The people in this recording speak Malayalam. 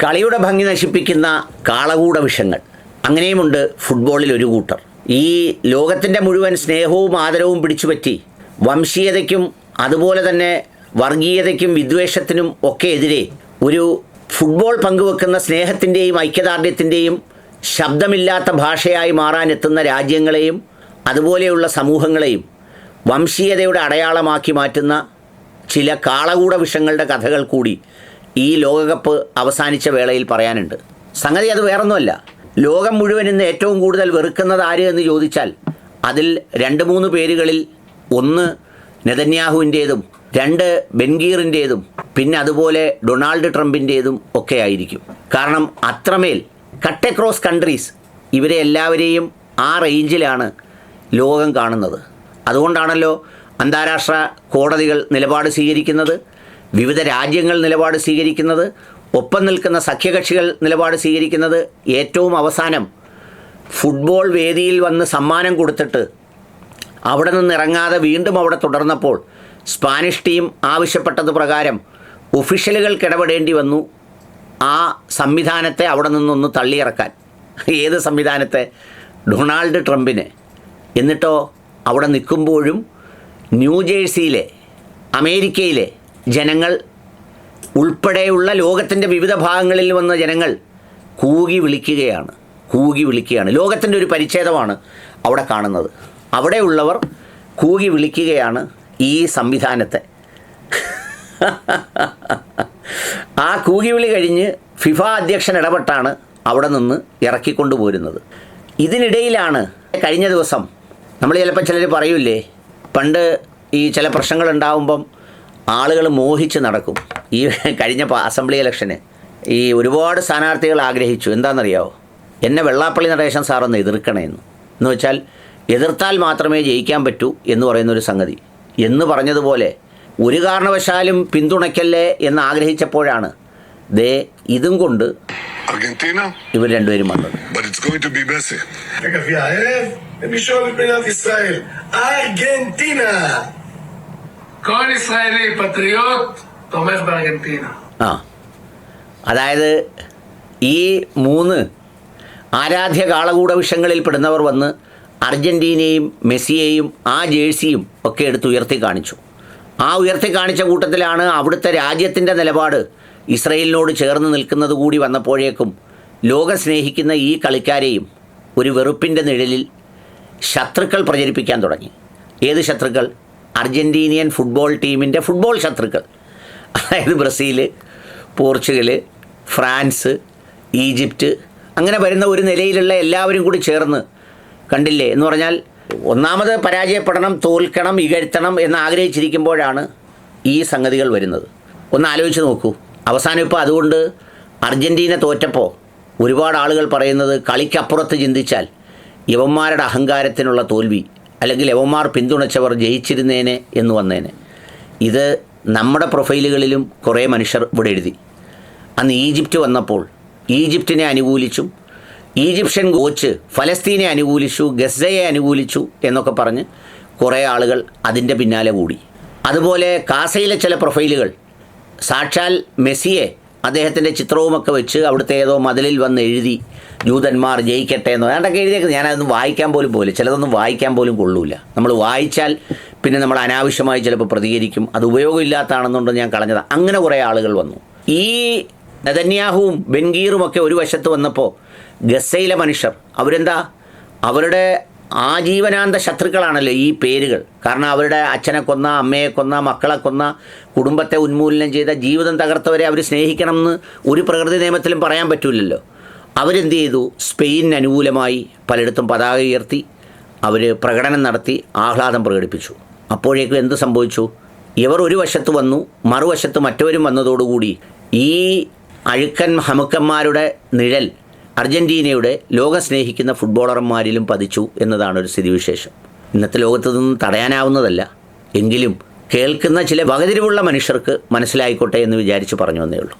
കളിയുടെ ഭംഗി നശിപ്പിക്കുന്ന കാളകൂട വിഷങ്ങൾ. അങ്ങനെയുമുണ്ട് ഫുട്ബോളിൽ ഒരു കൂട്ടർ. ഈ ലോകത്തിൻ്റെ മുഴുവൻ സ്നേഹവും ആദരവും പിടിച്ചുപറ്റി വംശീയതയ്ക്കും അതുപോലെ തന്നെ വർഗീയതയ്ക്കും വിദ്വേഷത്തിനും ഒക്കെ എതിരെ ഒരു ഫുട്ബോൾ പങ്കുവെക്കുന്ന സ്നേഹത്തിൻ്റെയും ഐക്യദാർഢ്യത്തിൻ്റെയും ശബ്ദമില്ലാത്ത ഭാഷയായി മാറാനെത്തുന്ന രാജ്യങ്ങളെയും അതുപോലെയുള്ള സമൂഹങ്ങളെയും വംശീയതയുടെ അടയാളമാക്കി മാറ്റുന്ന ചില കാളകൂട വിഷങ്ങളുടെ കഥകൾ കൂടി ഈ ലോകകപ്പ് അവസാനിച്ച വേളയിൽ പറയാനുണ്ട്. സംഗതി അത് വേറൊന്നുമല്ല. ലോകം മുഴുവൻ ഇന്ന് ഏറ്റവും കൂടുതൽ വെറുക്കുന്നത് ആര് എന്ന് ചോദിച്ചാൽ അതിൽ 2-3 പേരുകളിൽ ഒന്ന് നെതന്യാഹുവിൻ്റേതും 2 ബെൻഗീറിൻ്റേതും പിന്നെ അതുപോലെ ഡൊണാൾഡ് ട്രംപിൻ്റേതും ഒക്കെ ആയിരിക്കും. കാരണം അത്രമേൽ കട്ട് അക്രോസ് കൺട്രീസ് ഇവരെ എല്ലാവരെയും ആ റേഞ്ചിലാണ് ലോകം കാണുന്നത്. അതുകൊണ്ടാണല്ലോ അന്താരാഷ്ട്ര കോടതികൾ നിലപാട് സ്വീകരിക്കുന്നത്, വിവിധ രാജ്യങ്ങൾ നിലപാട് സ്വീകരിക്കുന്നത്, ഒപ്പം നിൽക്കുന്ന സഖ്യകക്ഷികൾ നിലപാട് സ്വീകരിക്കുന്നത്. ഏറ്റവും അവസാനം ഫുട്ബോൾ വേദിയിൽ വന്ന് സമ്മാനം കൊടുത്തിട്ട് അവിടെ നിന്ന് ഇറങ്ങാതെ വീണ്ടും അവിടെ തുടർന്നപ്പോൾ സ്പാനിഷ് ടീം ആവശ്യപ്പെട്ടത് പ്രകാരം ഒഫീഷ്യലുകൾക്ക് ഇടപെടേണ്ടി വന്നു ആ സംവിധാനത്തെ അവിടെ നിന്നൊന്ന് തള്ളിയിറക്കാൻ. ഏത് സംവിധാനത്തെ? ഡൊണാൾഡ് ട്രംപിനെ. എന്നിട്ടോ അവിടെ നിൽക്കുമ്പോഴും ന്യൂജേഴ്സിയിലെ അമേരിക്കയിലെ ജനങ്ങൾ ഉൾപ്പെടെയുള്ള ലോകത്തിൻ്റെ വിവിധ ഭാഗങ്ങളിൽ വന്ന ജനങ്ങൾ കൂകി വിളിക്കുകയാണ്. ലോകത്തിൻ്റെ ഒരു പരിച്ഛേദമാണ് അവിടെ കാണുന്നത്. അവിടെയുള്ളവർ കൂകി വിളിക്കുകയാണ് ഈ സംവിധാനത്തെ. ആ കൂകിവിളി കഴിഞ്ഞ് ഫിഫ അധ്യക്ഷൻ ഇടപെട്ടാണ് അവിടെ നിന്ന് ഇറക്കിക്കൊണ്ടു പോരുന്നത്. ഇതിനിടയിലാണ് കഴിഞ്ഞ ദിവസം നമ്മൾ ചിലപ്പോൾ ചിലർ പറയൂലേ, പണ്ട് ഈ ചില പ്രശ്നങ്ങൾ ഉണ്ടാകുമ്പം ആളുകൾ മോഹിച്ച് നടക്കും. ഈ കഴിഞ്ഞ അസംബ്ലി ഇലക്ഷന് ഈ ഒരുപാട് സ്ഥാനാർത്ഥികൾ ആഗ്രഹിച്ചു. എന്താണെന്നറിയാമോ? എന്നെ വെള്ളാപ്പള്ളി നടേശൻ സാറൊന്ന് എതിർക്കണമെന്ന്. എന്ന് വെച്ചാൽ എതിർത്താൽ മാത്രമേ ജയിക്കാൻ പറ്റൂ എന്ന് പറയുന്നൊരു സംഗതി. എന്ന് പറഞ്ഞതുപോലെ ഒരു കാരണവശാലും പിന്തുണയ്ക്കല്ലേ എന്ന് ആഗ്രഹിച്ചപ്പോഴാണ് ദേ ഇതും കൊണ്ട് ഇവർ രണ്ടുപേരും വന്നത്. അതായത് ഈ 3 ആരാധ്യ കാളകൂട വിഷങ്ങളിൽ പെടുന്നവർ വന്ന് അർജൻറ്റീനയും മെസ്സിയെയും ആ ജേഴ്സിയും ഒക്കെ എടുത്ത് ഉയർത്തി കാണിച്ചു. ആ ഉയർത്തി കാണിച്ച കൂട്ടത്തിലാണ് അവിടുത്തെ രാജ്യത്തിൻ്റെ നിലപാട് ഇസ്രയേലിനോട് ചേർന്ന് നിൽക്കുന്നത് കൂടി വന്നപ്പോഴേക്കും ലോകം സ്നേഹിക്കുന്ന ഈ കളിക്കാരെയും ഒരു വെറുപ്പിൻ്റെ നിഴലിൽ ശത്രുക്കൾ പ്രചരിപ്പിക്കാൻ തുടങ്ങി. ഏത് ശത്രുക്കൾ? അർജൻറ്റീനിയൻ ഫുട്ബോൾ ടീമിൻ്റെ ഫുട്ബോൾ ശത്രുക്കൾ. അതായത് ബ്രസീൽ, പോർച്ചുഗൽ, ഫ്രാൻസ്, ഈജിപ്റ്റ്, അങ്ങനെ വരുന്ന ഒരു നിലയിലുള്ള എല്ലാവരും കൂടി ചേർന്ന് കണ്ടില്ലേ എന്ന് പറഞ്ഞാൽ ഒന്നാമത് പരാജയപ്പെടണം, തോൽക്കണം, ഇകഴ്ത്തണം എന്ന് ആഗ്രഹിച്ചിരിക്കുമ്പോഴാണ് ഈ സംഗതികൾ വരുന്നത്. ഒന്ന് ആലോചിച്ച് നോക്കൂ. അവസാനം ഇപ്പോൾ അതുകൊണ്ട് അർജൻറ്റീന തോറ്റപ്പോൾ ഒരുപാട് ആളുകൾ പറയുന്നത് കളിക്കപ്പുറത്ത് ചിന്തിച്ചാൽ യവന്മാരുടെ അഹങ്കാരത്തിനുള്ള തോൽവി, അല്ലെങ്കിൽ യവന്മാർ പിന്തുണച്ചവർ ജയിച്ചിരുന്നേനെ എന്ന് വന്നേനെ. ഇത് നമ്മുടെ പ്രൊഫൈലുകളിലും കുറേ മനുഷ്യർ ഇവിടെ എഴുതി. അന്ന് ഈജിപ്റ്റ് വന്നപ്പോൾ ഈജിപ്റ്റിനെ അനുകൂലിച്ചും ഈജിപ്ഷ്യൻ കോച്ച് ഫലസ്തീനെ അനുകൂലിച്ചു, ഗസയെ അനുകൂലിച്ചു എന്നൊക്കെ പറഞ്ഞ് കുറേ ആളുകൾ അതിൻ്റെ പിന്നാലെ കൂടി. അതുപോലെ കാസയിലെ ചില പ്രൊഫൈലുകൾ സാക്ഷാൽ മെസ്സിയെ അദ്ദേഹത്തിൻ്റെ ചിത്രവുമൊക്കെ വെച്ച് അവിടുത്തെ ഏതോ മതിലിൽ വന്ന് എഴുതി ജൂതന്മാർ ജയിക്കട്ടെ എന്നോ അതൊക്കെ എഴുതിയേക്കുന്നത്. ഞാനതൊന്നും വായിക്കാൻ പോലും ചിലതൊന്നും വായിക്കാൻ പോലും കൊള്ളൂല. നമ്മൾ വായിച്ചാൽ പിന്നെ നമ്മൾ അനാവശ്യമായി ചിലപ്പോൾ പ്രതികരിക്കും. അത് ഉപയോഗമില്ലാത്തതാണെന്നുകൊണ്ട് ഞാൻ കളഞ്ഞത്. അങ്ങനെ കുറേ ആളുകൾ വന്നു. ഈ നെതന്യാഹുവും ബെൻഗീറുമൊക്കെ ഒരു വശത്ത് വന്നപ്പോൾ ഗസയിലെ മനുഷ്യർ അവരുടെ ആജീവനാന്ത ശത്രുക്കളാണല്ലോ ഈ പേരുകൾ. കാരണം അവരുടെ അച്ഛനെ കൊന്ന, അമ്മയെ കൊന്ന, മക്കളെ കൊന്ന, കുടുംബത്തെ ഉന്മൂലനം ചെയ്ത, ജീവിതം തകർത്തവരെ അവർ സ്നേഹിക്കണമെന്ന് ഒരു പ്രകൃതി നിയമത്തിലും പറയാൻ പറ്റില്ലല്ലോ. അവരെന്ത് ചെയ്തു? സ്പെയിനിന് അനുകൂലമായി പലയിടത്തും പതാക ഉയർത്തി, അവർ പ്രകടനം നടത്തി, ആഹ്ലാദം പ്രകടിപ്പിച്ചു. അപ്പോഴേക്കും എന്ത് സംഭവിച്ചു? ഇവർ ഒരു വശത്ത് വന്നു, മറുവശത്ത് മറ്റവരും വന്നതോടുകൂടി ഈ അഴുക്കൻ ഹമുക്കന്മാരുടെ നിഴൽ അർജൻറ്റീനയുടെ ലോകം സ്നേഹിക്കുന്ന ഫുട്ബോളർമാരിലും പതിച്ചു എന്നതാണ് ഒരു സ്ഥിതിവിശേഷം. ഇന്നത്തെ ലോകത്ത് നിന്നും തടയാനാവുന്നതല്ല. എങ്കിലും കേൾക്കുന്ന ചില വകതിരിവുള്ള മനുഷ്യർക്ക് മനസ്സിലായിക്കോട്ടെ എന്ന് വിചാരിച്ച് പറഞ്ഞു വന്നേ ഉള്ളൂ.